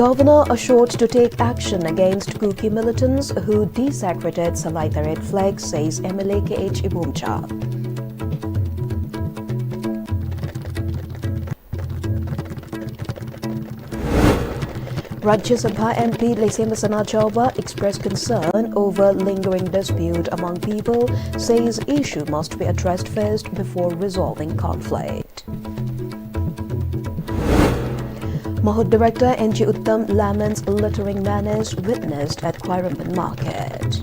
Governor assured to take action against Kuki militants who desecrated Salaita red flag, says MLA KH Ibumcha. Rajya Sabha MP Lesemba Chauba expressed concern over lingering dispute among people, says issue must be addressed first before resolving conflict. Mahud Director NG Uttam laments littering menace witnessed at Khairamban Market.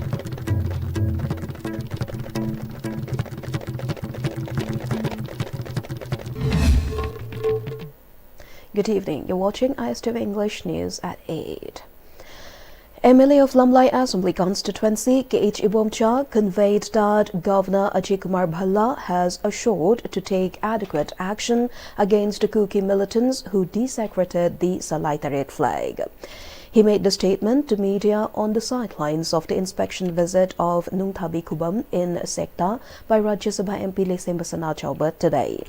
Good evening. You're watching Ipm English News at 8. MLA of Lamlai Assembly Constituency KH Ibomcha conveyed that Governor Ajay Kumar Bhalla has assured to take adequate action against the Kuki militants who desecrated the Salaita red flag. He made the statement to media on the sidelines of the inspection visit of Nungthabi Kubam in Sekta by Rajya Sabha MP Lesemba Chauba today.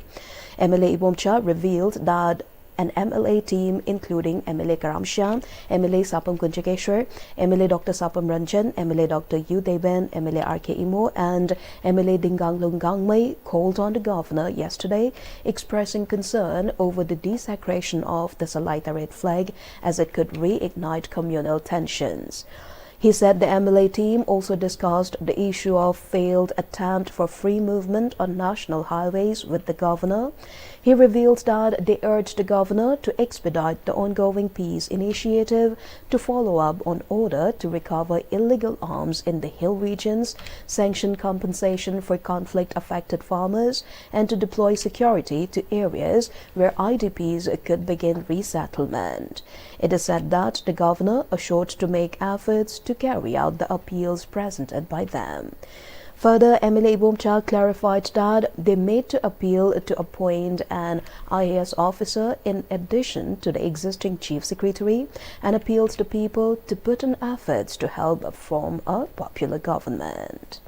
MLA Ibomcha revealed that an MLA team including MLA Karamsha, MLA Sapam Kunjakeshwar, MLA Dr. Sapam Ranjan, MLA Dr. Yu Deben, MLA RK Imo and MLA Dingang Lungangmai called on the governor yesterday expressing concern over the desecration of the Salaita red flag as it could reignite communal tensions. He said the MLA team also discussed the issue of failed attempt for free movement on national highways with the governor. He revealed that they urged the governor to expedite the ongoing peace initiative to follow up on order to recover illegal arms in the hill regions, sanction compensation for conflict-affected farmers, and to deploy security to areas where IDPs could begin resettlement. It is said that the governor assured to make efforts to carry out the appeals presented by them. Further, MLA Ibomcha clarified that they made to appeal to appoint an IAS officer in addition to the existing chief secretary and appealed to people to put in efforts to help form a popular government.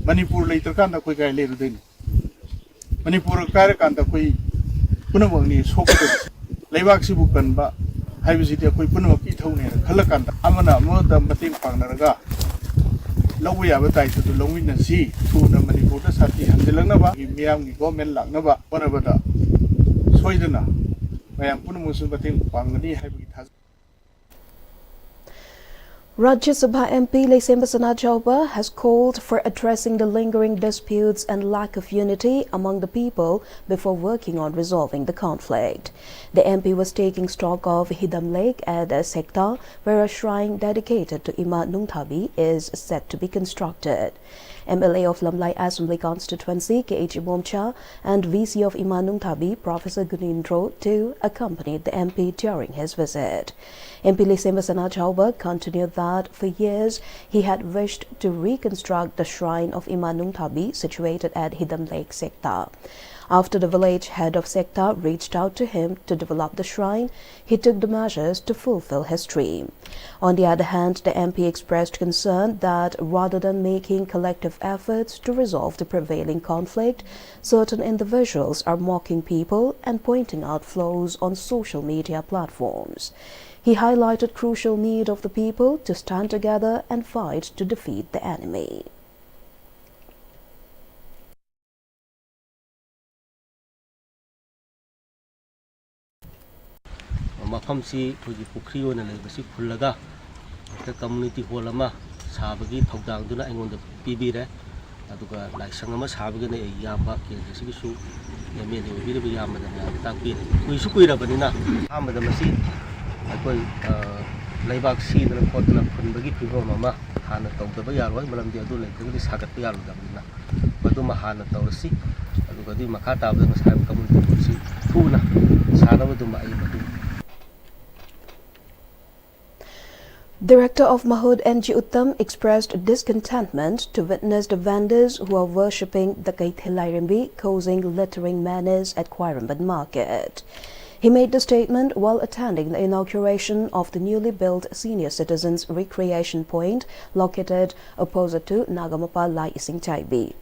Manipur later kanda koi kai leru deni Manipur kare kanda koi punamang ni sokto leibak sibu kanba haibisiti koi punamang ki thaune khala kanda amana amada mating pangnaraga lawi aba tai tu longwin na si thuna Manipur da sati hamdilangna ba miyam gi government lakna ba bonabada soidana mayam punamang su mating pangani haibi thaz. Rajya Sabha MP Lesemba Chauba has called for addressing the lingering disputes and lack of unity among the people before working on resolving the conflict. The MP was taking stock of Hidam Lake at a sector where a shrine dedicated to Ima Nungthabi is set to be constructed. MLA of Lamlai Assembly Constituency KH Ibomcha and VC of Ima Nungthabi Professor Gunindro too accompanied the MP during his visit. MP Lesemba Chauba continued that for years he had wished to reconstruct the shrine of Ima Nungthabi situated at Hidam Lake sector. After the village head of sector reached out to him to develop the shrine, he took the measures to fulfill his dream. On the other hand, the MP expressed concern that rather than making collective efforts to resolve the prevailing conflict, certain individuals are mocking people and pointing out flaws on social media platforms. He highlighted crucial need of the people to stand together and fight to defeat the enemy. Mafamsi Puji Pukrio and Legacy Pulaga, the community Holama, Sabagi, Togdanguna, and on the PB, like Sangamas Habagan, a Yamba, Yasisu, Yamil, Yama, and Taki. We should quit a banana, Hamad the Masi. Aku leibak si dalam kota dalam bagi people mama hana tahu tapi ya roh malam dia tu lagi jadi sangat tiar dalam dina. Batu mahana tahu si, lalu kadi makata dalam saya kamu tu si tu na sana batu mai batu. Director of Mahud NG Uttam expressed discontentment to witness the vendors who are worshipping the Kaithilairimbi causing littering menace at Khairamban Market. He made the statement while attending the inauguration of the newly built Senior Citizens Recreation Point located opposite to Nagamapa Lai Ising Chaibi.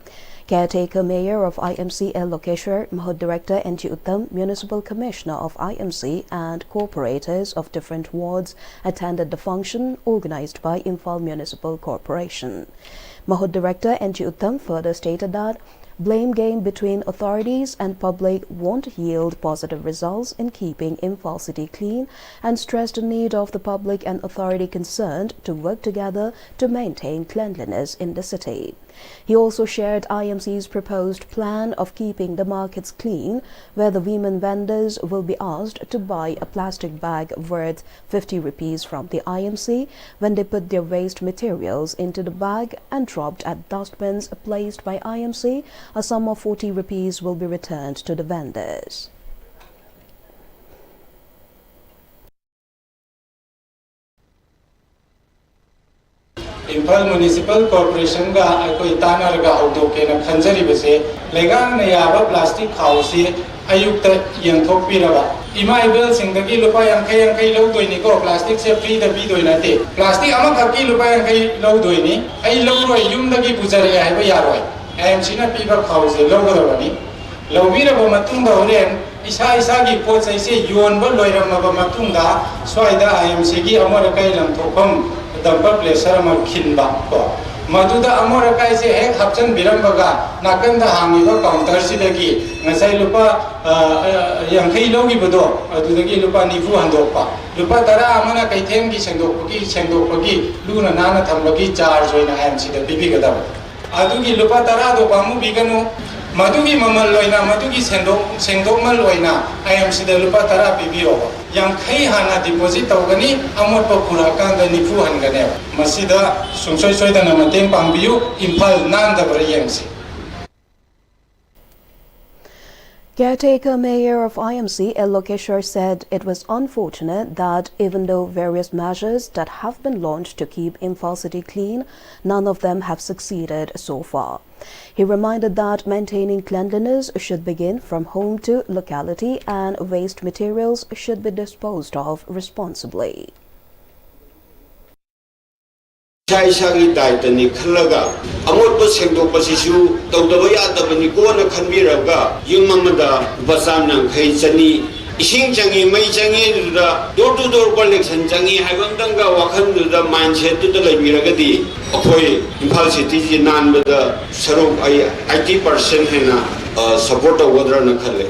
Caretaker Mayor of IMC L. Lokeshwar, Mahud Director N.G. Uttam, Municipal Commissioner of IMC and corporators of different wards attended the function organized by Imphal Municipal Corporation. Mahud Director N.G. Uttam further stated that blame game between authorities and public won't yield positive results in keeping Imphal City clean and stressed the need of the public and authority concerned to work together to maintain cleanliness in the city. He also shared IMC's proposed plan of keeping the markets clean, where the women vendors will be asked to buy a plastic bag worth 50 rupees from the IMC when they put their waste materials into the bag and dropped at dustbins placed by IMC. A sum of 40 rupees will be returned to the vendors. Imphal Municipal Corporation ga akoi tanar ga auto ke na khanjari base legang na yaba plastic khausi ayukta yangthok piraba ima ibel singdagi lupa yang kai lo doini ko plastic se free da bi doina te plastic ama khaki lupa yang kai lo doini ai lo roi yumdagi bujare ai ba yaroi IMC na piba khausi lo godabani lo biraba matung da horen isa gi pot sai se yon ba loiram ba matung da swaida IMC gi amara kai lam thokham dampa pleasure mal khinba ko maduda amora kai se hek hapchan birambaga nakanda hangiba counter sidagi ngasai lupa yang kai logi bodo adudagi lupa nifu handokpa lupa tara amana kai them gi sengdokpagi luna nana thambagi charge hoina IMC da bibi gadam adugi lupa tara do pamu biganu madugi mamal loina madugi sengdokmal loina IMC da lupa tara bibi oba yang kai hana deposit tawgani amot pa khurakan da nifu hangane masida sungsoi da namateng pangbiu Imphal nan da IMC. Caretaker Mayor of IMC L. Lokeshwar said it was unfortunate that even though various measures that have been launched to keep Imphal City clean, none of them have succeeded so far. He reminded that maintaining cleanliness should begin from home to locality and waste materials should be disposed of responsibly. Isagi daitani khalaga amot pa sengdok pasisu tawdaba yadabani ko na khanbiraga yumamada basam nang khai chani ising changi mai changi da door to door collection changi haibamdanga wakhan da mindset to laibiragadi akhoi Imphal City ji nan bada sarok 80% hena support wadra na khale.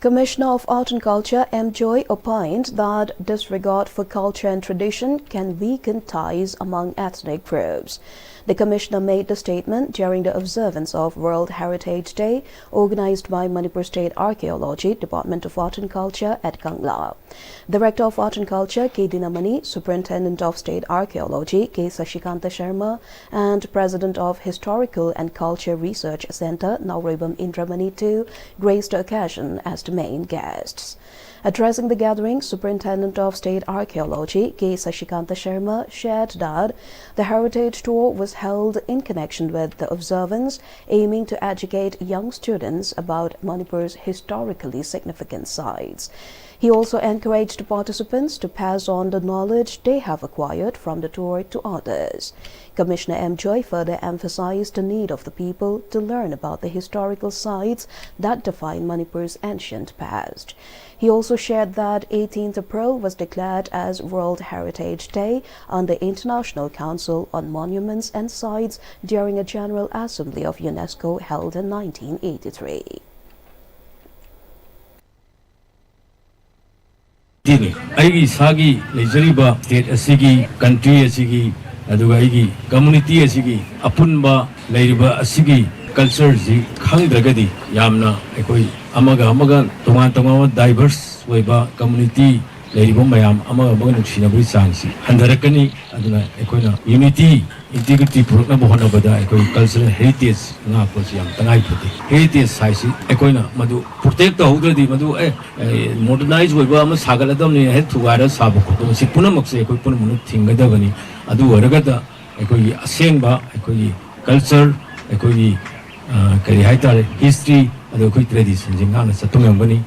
Commissioner of Art and Culture M. Joy opined that disregard for culture and tradition can weaken ties among ethnic groups. The Commissioner made the statement during the observance of World Heritage Day organized by Manipur State Archaeology Department of Art and Culture at Kangla. Director of Art and Culture K. Dinamani, Superintendent of State Archaeology K. Sashikanta Sharma, and President of Historical and Culture Research Center Nauribam Indramani too graced the occasion as the main guests. Addressing the gathering, Superintendent of State Archaeology K. Sashikanta Sharma shared that the Heritage Tour was held in connection with the observance, aiming to educate young students about Manipur's historically significant sites. He also encouraged participants to pass on the knowledge they have acquired from the tour to others. Commissioner M. Joy further emphasized the need of the people to learn about the historical sites that define Manipur's ancient past. He also shared that 18th April was declared as World Heritage Day on the International Council on Monuments and Sites during a General Assembly of UNESCO held in 1983. Aigi sagi lejariba state asigi country asigi aduga aigi community asigi apunba leiriba asigi culture ji khangdragadi yamna ekoi amaga tongan diverse weba community leiriba mayam amaga nuksina buri changsi handarakani aduna ekoina unity integrity purna bohana bada ekoi cultural heritage nga posi yam tangai phuti heritage saisi ekoina madu protect haudradi madu modernize weba ama sagaladam ne he thugara sabu ko si punamak se ekoi punamunu thingadabani adu waragada ekoi asengba ekoi culture ekoi kari haitare history adu khoi tradition jing ngana satung bani.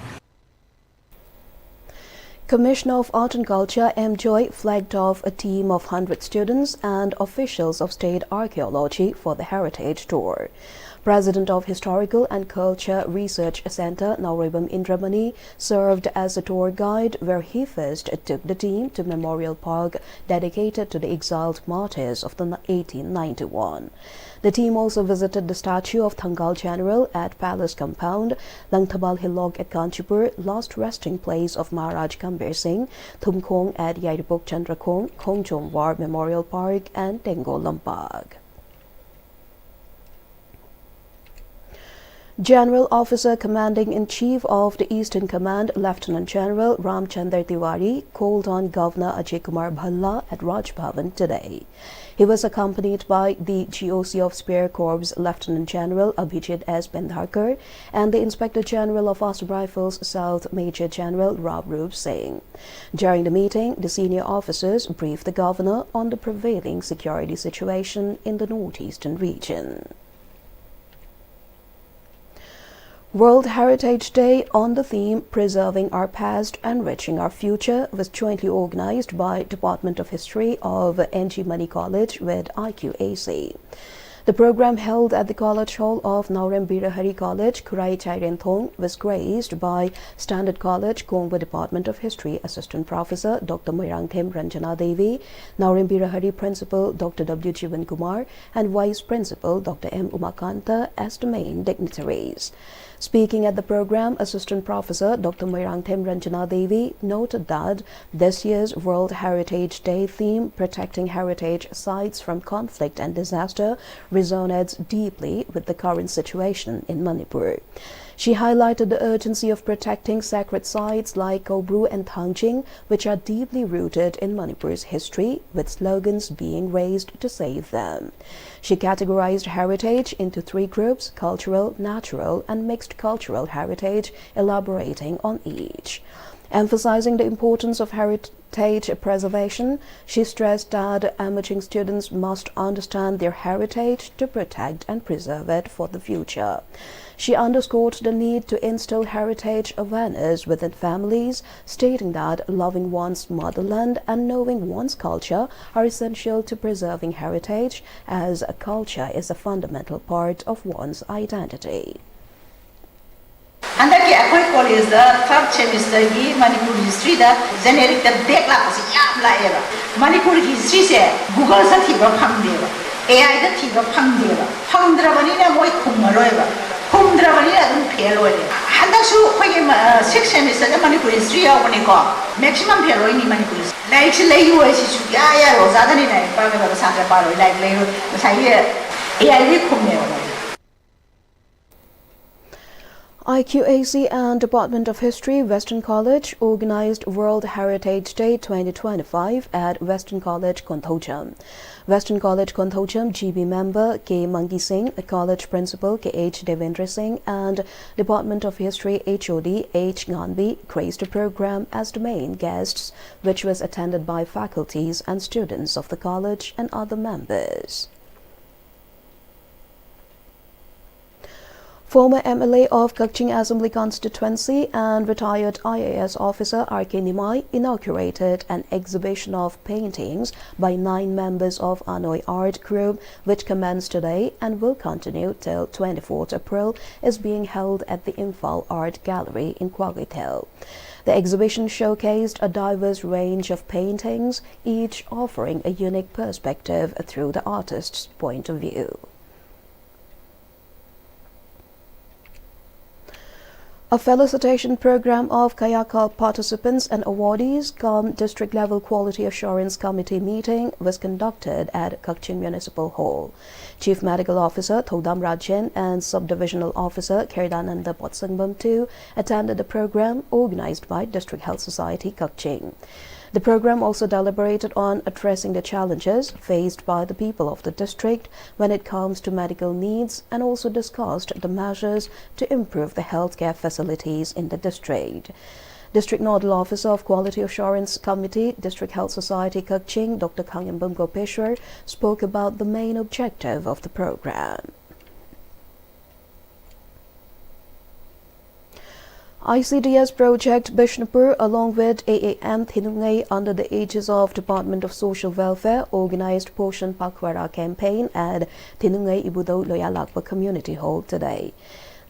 Commissioner of Art and Culture M. Joy flagged off a team of 100 students and officials of state archaeology for the heritage tour. President of Historical and Culture Research Center Nauribam Indramani served as a tour guide where he first took the team to Memorial Park dedicated to the exiled martyrs of the 1891. The team also visited the statue of Thangal General at Palace Compound, Langthabal Hillock at Kanchipur, last resting place of Maharaj Gambhir Singh, Thumkhong at Yairipok Chandrakhong, Khongjomwar Memorial Park and Tengo Lampag. General Officer Commanding-in-Chief of the Eastern Command, Lieutenant General Ramchandar Tiwari, called on Governor Ajay Kumar Bhalla at Raj Bhavan today. He was accompanied by the GOC of Spear Corps Lieutenant General Abhijit S. Bendharkar and the Inspector General of Assam Rifles South Major General Rabroop Singh. During the meeting, the senior officers briefed the governor on the prevailing security situation in the northeastern region. World Heritage Day on the theme Preserving Our Past, Enriching Our Future was jointly organized by Department of History of NG Mani College with IQAC. The program held at the College Hall of Naurem Birahari College, Kurai Chairenthong, was graced by Standard College, Kongwa Department of History Assistant Professor Dr. Moirangthem Ranjana Devi, Naurem Birahari Principal Dr. W. Jivan Kumar, and Vice Principal Dr. M. Umakanta as the main dignitaries. Speaking at the program, Assistant Professor Dr. Moirangthem Ranjana Devi noted that this year's World Heritage Day theme, Protecting Heritage Sites from Conflict and Disaster, resonates deeply with the current situation in Manipur. She highlighted the urgency of protecting sacred sites like Kobru and Thangjing, which are deeply rooted in Manipur's history, with slogans being raised to save them. She categorized heritage into three groups: cultural, natural, and mixed cultural heritage, elaborating on each. Emphasizing the importance of heritage preservation, she stressed that emerging students must understand their heritage to protect and preserve it for the future. She underscored the need to instill heritage awareness within families, stating that loving one's motherland and knowing one's culture are essential to preserving heritage, as a culture is a fundamental part of one's identity. Andaki akhoi college the third semester gi Manipur history the generic the back la si yam la eba Manipur history se Google sa thiba phang deba AI da thiba phang deba phangdra bani na moi khummaroi ba khumdra bani na dum fail oi handa su khoi 6th semester the Manipur history ya bani ko maximum fail oi ni Manipur like se lei oi si su ya ro za da ni na pa me ba sa tra pa ro like lei ro sai ye AI ri khumne ba. IQAC and Department of History Western College organized World Heritage Day 2025 at Western College, Konthocham. Western College, Konthocham GB member K. Mangi Singh, college principal K.H. Devendra Singh, and Department of History HOD H. Ganbi graced the program as the main guests, which was attended by faculties and students of the college and other members. Former MLA of Kakching Assembly Constituency and retired IAS officer R.K. Nimai inaugurated an exhibition of paintings by 9 members of Anoy Art Group, which commenced today and will continue till 24th April, is being held at the Imphal Art Gallery in Kwagitel. The exhibition showcased a diverse range of paintings, each offering a unique perspective through the artist's point of view. A felicitation program of Kayaka participants and awardees come district-level Quality Assurance Committee meeting was conducted at Kakching Municipal Hall. Chief Medical Officer Thodam Rajan and Subdivisional Officer Kerdananda Potsangbam II attended the program organized by District Health Society Kakching. The program also deliberated on addressing the challenges faced by the people of the district when it comes to medical needs, and also discussed the measures to improve the healthcare facilities in the district. District Nodal Officer of Quality Assurance Committee, District Health Society Kakching, Dr. Kangyambam Gopeshwar, spoke about the main objective of the program. ICDS Project Bishnupur along with AAM Thinungai under the aegis of Department of Social Welfare organized Poshan Pakwara campaign at Thinungai Ibudo Loyalakpa Community Hall today.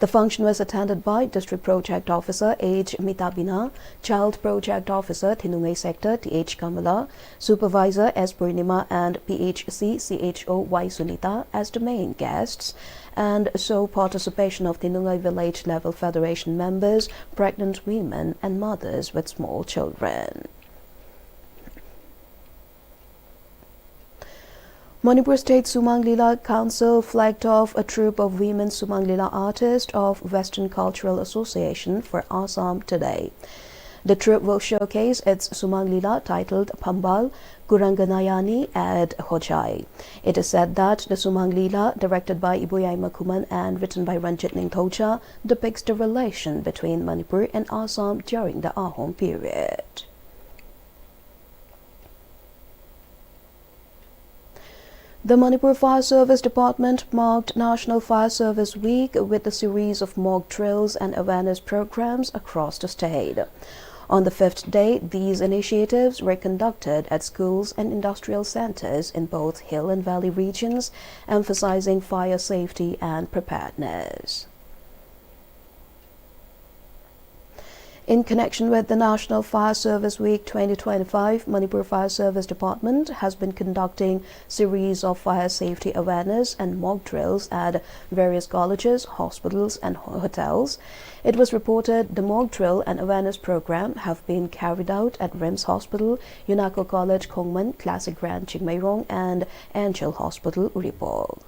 The function was attended by District Project Officer H. Mitabina, Child Project Officer Thinungai Sector T.H. Kamala, Supervisor S. Purnima and PHC CHO Y. Sunita as the main guests, and so participation of Thinungai Village Level Federation members, pregnant women and mothers with small children. Manipur State Sumang Lila Council flagged off a troupe of women Sumang Lila artists of Western Cultural Association for Assam today. The troupe will showcase its Sumang Lila titled Pambal Kuranganayani at Hojai. It is said that the Sumang Lila, directed by Ibuyai Makuman and written by Ranjit Ningthoja, depicts the relation between Manipur and Assam during the Ahom period. The Manipur Fire Service Department marked National Fire Service Week with a series of mock drills and awareness programs across the state. On the fifth day, these initiatives were conducted at schools and industrial centers in both hill and valley regions, emphasizing fire safety and preparedness. In connection with the National Fire Service Week 2025, Manipur Fire Service Department has been conducting series of fire safety awareness and mock drills at various colleges, hospitals and hotels. It was reported the mock drill and awareness program have been carried out at RIMS Hospital, UNACO College Kongman, Classic Grand Chingmairong and Angel Hospital, Uripog.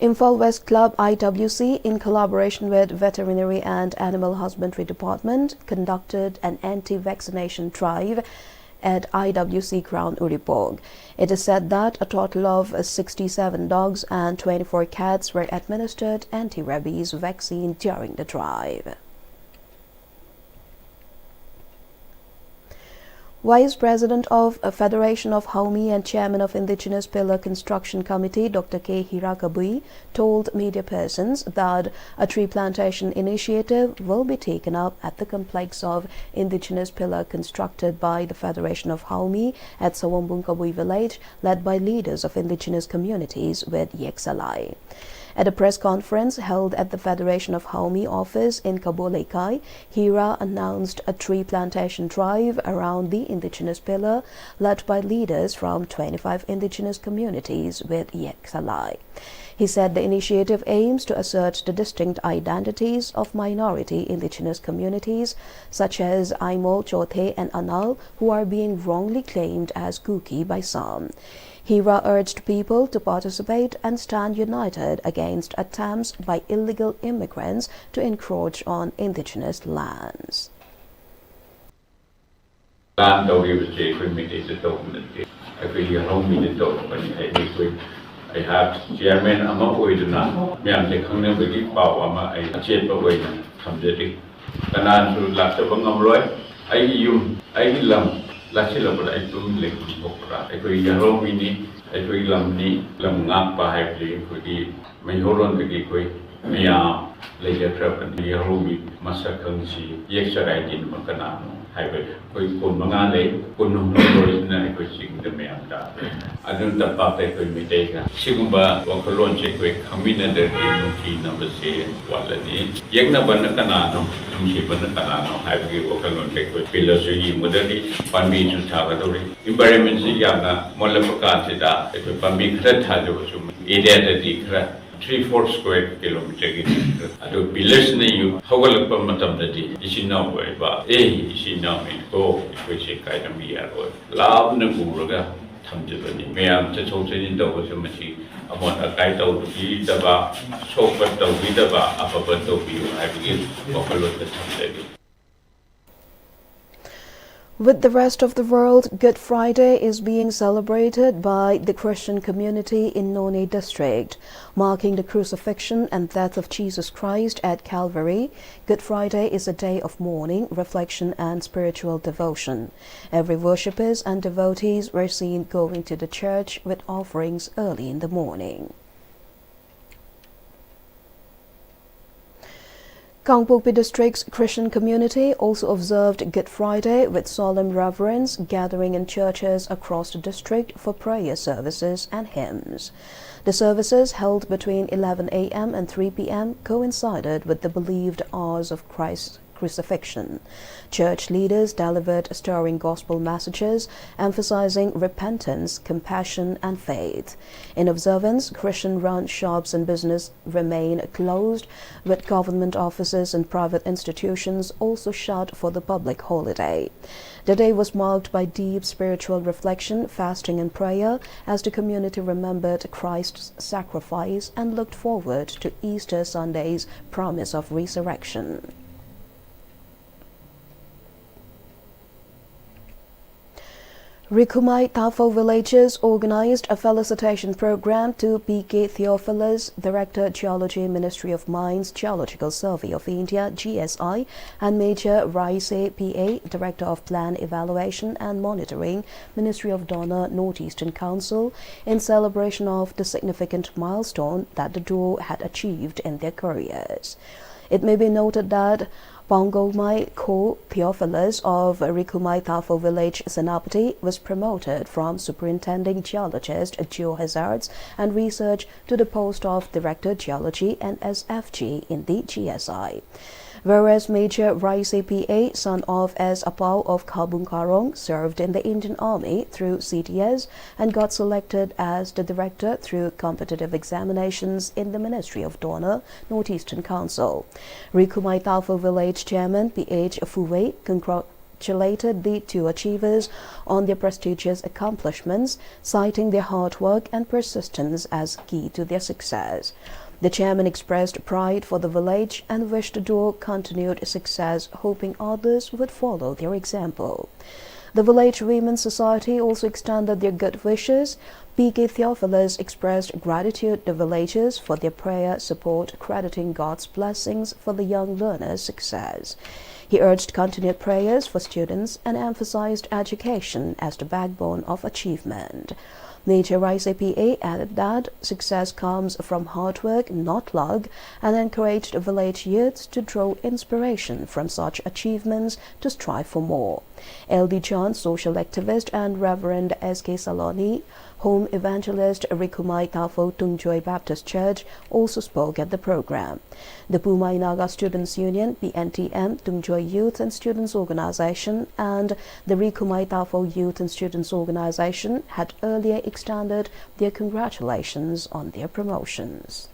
Imphal West Club IWC, in collaboration with Veterinary and Animal Husbandry Department, conducted an anti-vaccination drive at IWC Ground Uripog. It is said that a total of 67 dogs and 24 cats were administered anti-rabies vaccine during the drive. Vice President of Federation of Haumi and Chairman of Indigenous Pillar Construction Committee, Dr. K. Hirakabui, told media persons that a tree plantation initiative will be taken up at the complex of Indigenous Pillar constructed by the Federation of Haumi at Sawombungkabui village, led by leaders of indigenous communities with Yeksalai. At a press conference held at the Federation of Haumi office in Kabolekai, Hira announced a tree plantation drive around the indigenous pillar led by leaders from 25 indigenous communities with Yeksalai. He said the initiative aims to assert the distinct identities of minority indigenous communities such as Aimo, Chothe and Anal, who are being wrongly claimed as Kuki by some. Hira urged people to participate and stand united against attempts by illegal immigrants to encroach on indigenous lands. I have Chairman Ama Oiduna, Miam Lekang Bigi Pawama, I Chet away from the day. Kanan to Latabangam, I lum, Lachilla, I do lick Bokra. I go Yaromini, I go Lamni, Lamnapa, I play with the Mayoron the Gateway, Mia, Later Trap and Yaromi, Masakansi, Yexarai in Makanano. Highway, we put Mangale, Punum, originally pushing the Mayanda. I don't know about that we take a Sigumba, Wakalon check with Kamina, Muki number say, Walani, Yagna Banakanano, Lumshi Banakanano, Highway, Wakalon check with Pillars, Mudari, Pami to Tagadori, Environment Yana, Molapakatida, if a Pami Kretadosum, Ida the 3-4 square kilometer. I do be listening you. How will a permatum that is she now way, but is she now in go, which is kind of me at all. Love Naguraga, Tamjibani, may I just hold it in the machine. I want a guide out to be the bar, so but the Vidaba, upper but the view, I begin to follow the Tamjibani. With the rest of the world, Good Friday is being celebrated by the Christian community in None district. Marking the crucifixion and death of Jesus Christ at Calvary, Good Friday is a day of mourning, reflection and spiritual devotion. Every worshippers and devotees were seen going to the church with offerings early in the morning. Gangpokpi District's Christian community also observed Good Friday with solemn reverence, gathering in churches across the district for prayer services and hymns. The services, held between 11 a.m. and 3 p.m., coincided with the believed hours of Christ's crucifixion. Church leaders delivered stirring gospel messages emphasizing repentance, compassion, and faith. In observance, Christian-run shops and business remain closed, with government offices and private institutions also shut for the public holiday. The day was marked by deep spiritual reflection, fasting, and prayer as the community remembered Christ's sacrifice and looked forward to Easter Sunday's promise of resurrection. Rikumai Tafo villages organized a felicitation program to P.K. Theophilus, Director Geology, Ministry of Mines, Geological Survey of India, GSI, and Major Raise P.A., Director of Plan Evaluation and Monitoring, Ministry of Donor, Northeastern Council, in celebration of the significant milestone that the duo had achieved in their careers. It may be noted that Pongomai Ko Theophilus of Rikumai Tafo Village, Senapati, was promoted from Superintending Geologist, Geohazards and Research to the post of Director Geology and SFG in the GSI. Whereas Major Raise P.A., son of S. Apau of Kabung Karong, served in the Indian Army through CTS and got selected as the director through competitive examinations in the Ministry of Donor, Northeastern Council. Rikumai Tafo Village Chairman P.H. Fuwei congratulated the two achievers on their prestigious accomplishments, citing their hard work and persistence as key to their success. The chairman expressed pride for the village and wished the duo continued success, hoping others would follow their example. The Village Women's Society also extended their good wishes. P.K. Theophilus expressed gratitude to villagers for their prayer support, crediting God's blessings for the young learners' success. He urged continued prayers for students and emphasized education as the backbone of achievement. Major Raise P.A. added that success comes from hard work, not luck, and encouraged village youths to draw inspiration from such achievements to strive for more. L.D. John, social activist, and Reverend S.K. Saloni, home evangelist, Rikumai Tafo Tungjoy Baptist Church, also spoke at the program. The Pumai Naga Students Union, PNTM, Tungjoy Youth and Students Organization, and the Rikumai Tafo Youth and Students Organization had earlier extended their congratulations on their promotions.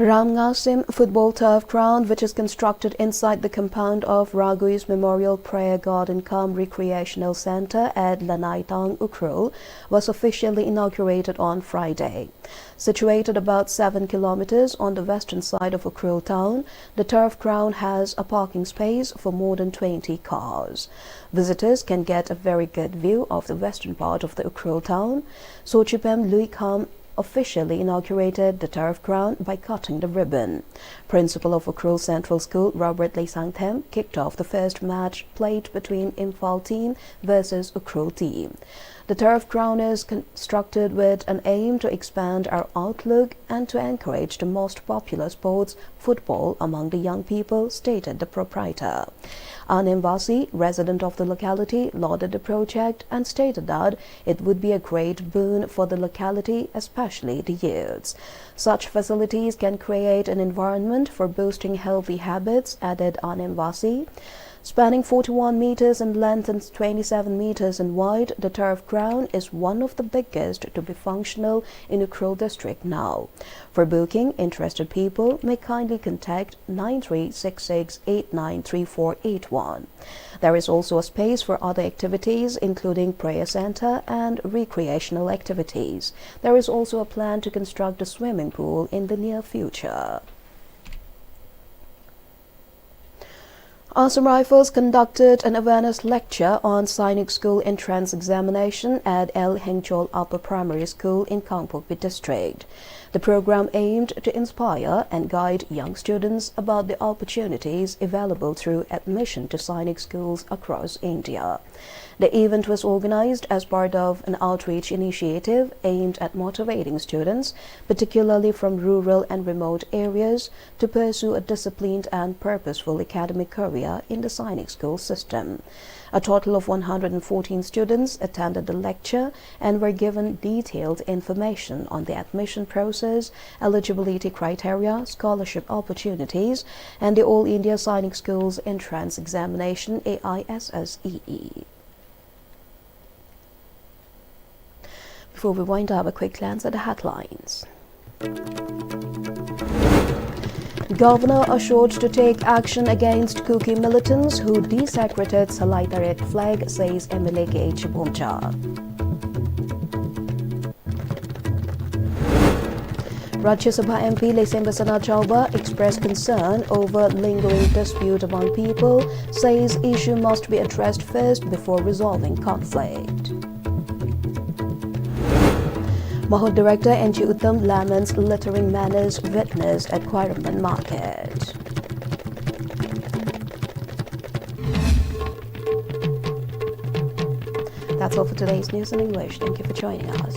Ramngasim football turf ground, which is constructed inside the compound of Raguis Memorial Prayer Garden cum Recreational Center at Lanaitang, Ukrul, was officially inaugurated on Friday. Situated about 7 kilometers on the western side of Ukrul town, the turf ground has a parking space for more than 20 cars. Visitors can get a very good view of the western part of the Ukrul town. Sochipem Luikam officially inaugurated the turf ground by cutting the ribbon. Principal of Ukrul Central School, Robert Leisangthem, kicked off the first match played between Imphal team versus Ukrul team. The turf ground is constructed with an aim to expand our outlook and to encourage the most popular sports, football, among the young people, stated the proprietor. Anim Vasi, resident of the locality, lauded the project and stated that it would be a great boon for the locality, especially the youths. Such facilities can create an environment for boosting healthy habits, added Anim Vasi. Spanning 41 meters in length and 27 meters in wide, the turf ground is one of the biggest to be functional in Ukrul district now. For booking, interested people may kindly contact 9366893481. There is also a space for other activities, including prayer center and recreational activities. There is also a plan to construct a swimming pool in the near future. Assam Rifles conducted an awareness lecture on Sainik School entrance examination at El Hengchol Upper Primary School in Gangpokpi District. The program aimed to inspire and guide young students about the opportunities available through admission to Sainik schools across India. The event was organized as part of an outreach initiative aimed at motivating students, particularly from rural and remote areas, to pursue a disciplined and purposeful academic career in the Sainik school system. A total of 114 students attended the lecture and were given detailed information on the admission process, eligibility criteria, scholarship opportunities, and the All India Sainik Schools Entrance Examination AISSEE. Before we wind up, a quick glance at the headlines. Governor assured to take action against Kuki militants who desecrated Salaitaret flag, says MLA KH Bomcha. Rajya Sabha MP Lesembasana Chauba expressed concern over lingering dispute among people, says issue must be addressed first before resolving conflict. Mahod Director NG Uttam laments littering manners witnessed at Quiraman Market. That's all for today's news in English. Thank you for joining us.